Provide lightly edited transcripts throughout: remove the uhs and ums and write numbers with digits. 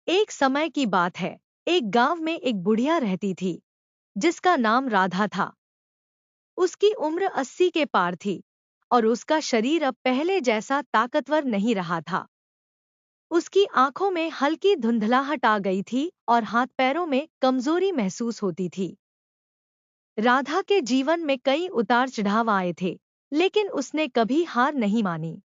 एक समय की बात है। एक गांव में एक बुढ़िया रहती थी जिसका नाम राधा था। उसकी उम्र 80 के पार थी और उसका शरीर अब पहले जैसा ताकतवर नहीं रहा था। उसकी आंखों में हल्की धुंधलाहट आ गई थी और हाथ पैरों में कमजोरी महसूस होती थी। राधा के जीवन में कई उतार चढ़ाव आए थे, लेकिन उसने कभी हार नहीं मानी।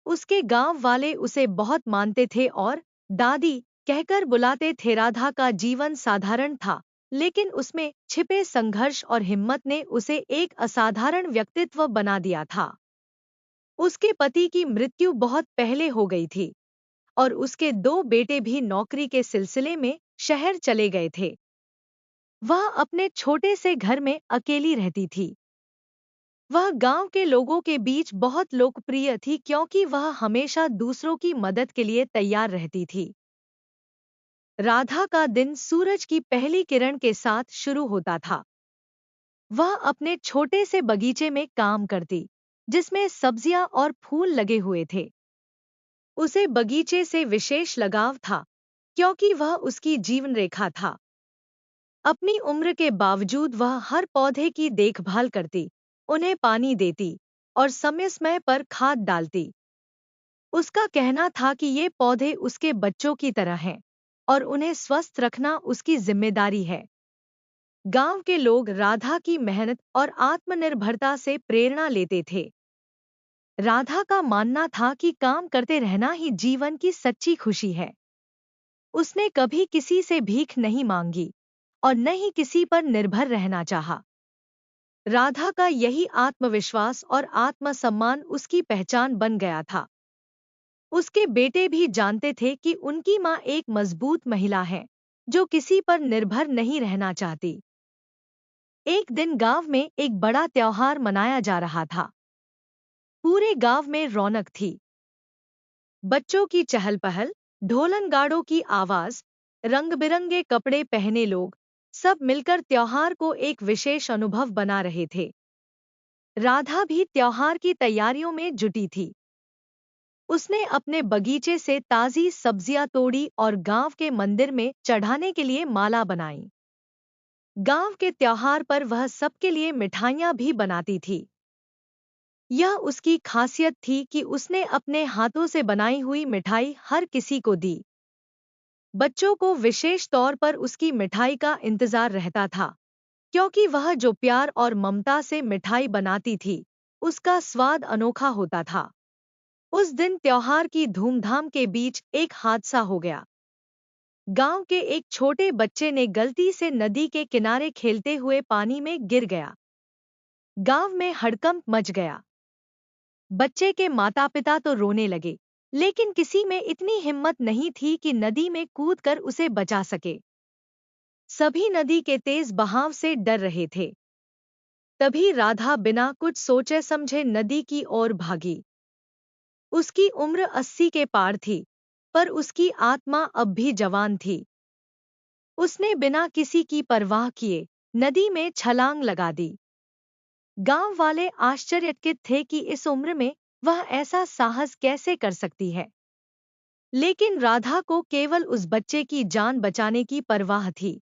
उसके गांव वाले उसे बहुत मानते थे और दादी कहकर बुलाते थे। राधा का जीवन साधारण था, लेकिन उसमें छिपे संघर्ष और हिम्मत ने उसे एक असाधारण व्यक्तित्व बना दिया था। उसके पति की मृत्यु बहुत पहले हो गई थी और उसके दो बेटे भी नौकरी के सिलसिले में शहर चले गए थे। वह अपने छोटे से घर में अकेली रहती थी। वह गांव के लोगों के बीच बहुत लोकप्रिय थी क्योंकि वह हमेशा दूसरों की मदद के लिए तैयार रहती थी। राधा का दिन सूरज की पहली किरण के साथ शुरू होता था। वह अपने छोटे से बगीचे में काम करती, जिसमें सब्जियां और फूल लगे हुए थे। उसे बगीचे से विशेष लगाव था क्योंकि वह उसकी जीवन रेखा था। अपनी उम्र के बावजूद वह हर पौधे की देखभाल करती, उन्हें पानी देती और समय समय पर खाद डालती। उसका कहना था कि ये पौधे उसके बच्चों की तरह हैं और उन्हें स्वस्थ रखना उसकी जिम्मेदारी है। गांव के लोग राधा की मेहनत और आत्मनिर्भरता से प्रेरणा लेते थे। राधा का मानना था कि काम करते रहना ही जीवन की सच्ची खुशी है। उसने कभी किसी से भीख नहीं मांगी और न ही किसी पर निर्भर रहना चाहा। राधा का यही आत्मविश्वास और आत्मसम्मान उसकी पहचान बन गया था। उसके बेटे भी जानते थे कि उनकी माँ एक मजबूत महिला है, जो किसी पर निर्भर नहीं रहना चाहती। एक दिन गांव में एक बड़ा त्योहार मनाया जा रहा था। पूरे गांव में रौनक थी। बच्चों की चहल पहल, ढोलनगाड़ों की आवाज, रंग बिरंगे कपड़े पहने लोग, सब मिलकर त्योहार को एक विशेष अनुभव बना रहे थे। राधा भी त्योहार की तैयारियों में जुटी थी। उसने अपने बगीचे से ताजी सब्जियां तोड़ी और गांव के मंदिर में चढ़ाने के लिए माला बनाई। गांव के त्योहार पर वह सबके लिए मिठाइयां भी बनाती थी। यह उसकी खासियत थी कि उसने अपने हाथों से बनाई हुई मिठाई हर किसी को दी। बच्चों को विशेष तौर पर उसकी मिठाई का इंतजार रहता था, क्योंकि वह जो प्यार और ममता से मिठाई बनाती थी, उसका स्वाद अनोखा होता था। उस दिन त्योहार की धूमधाम के बीच एक हादसा हो गया। गांव के एक छोटे बच्चे ने गलती से नदी के किनारे खेलते हुए पानी में गिर गया। गांव में हड़कंप मच गया। बच्चे के माता पिता तो रोने लगे, लेकिन किसी में इतनी हिम्मत नहीं थी कि नदी में कूदकर उसे बचा सके। सभी नदी के तेज बहाव से डर रहे थे। तभी राधा बिना कुछ सोचे समझे नदी की ओर भागी। उसकी उम्र 80 के पार थी, पर उसकी आत्मा अब भी जवान थी। उसने बिना किसी की परवाह किए नदी में छलांग लगा दी। गांव वाले आश्चर्यचकित थे कि इस उम्र में वह ऐसा साहस कैसे कर सकती है। लेकिन राधा को केवल उस बच्चे की जान बचाने की परवाह थी।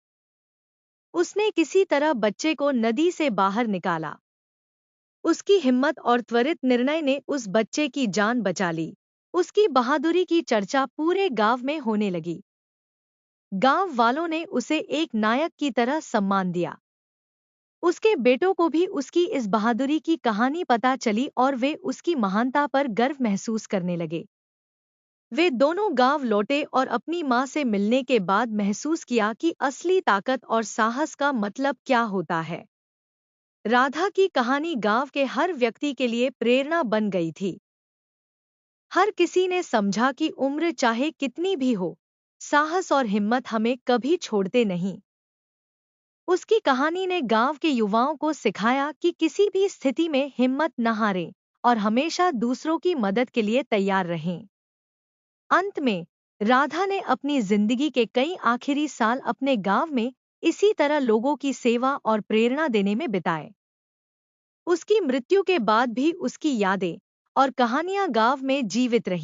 उसने किसी तरह बच्चे को नदी से बाहर निकाला। उसकी हिम्मत और त्वरित निर्णय ने उस बच्चे की जान बचा ली। उसकी बहादुरी की चर्चा पूरे गांव में होने लगी। गांव वालों ने उसे एक नायक की तरह सम्मान दिया। उसके बेटों को भी उसकी इस बहादुरी की कहानी पता चली और वे उसकी महानता पर गर्व महसूस करने लगे। वे दोनों गांव लौटे और अपनी मां से मिलने के बाद महसूस किया कि असली ताकत और साहस का मतलब क्या होता है। राधा की कहानी गांव के हर व्यक्ति के लिए प्रेरणा बन गई थी। हर किसी ने समझा कि उम्र चाहे कितनी भी हो, साहस और हिम्मत हमें कभी छोड़ते नहीं। उसकी कहानी ने गांव के युवाओं को सिखाया कि किसी भी स्थिति में हिम्मत न हारें और हमेशा दूसरों की मदद के लिए तैयार रहें। अंत में राधा ने अपनी जिंदगी के कई आखिरी साल अपने गांव में इसी तरह लोगों की सेवा और प्रेरणा देने में बिताए। उसकी मृत्यु के बाद भी उसकी यादें और कहानियां गांव में जीवित रहीं।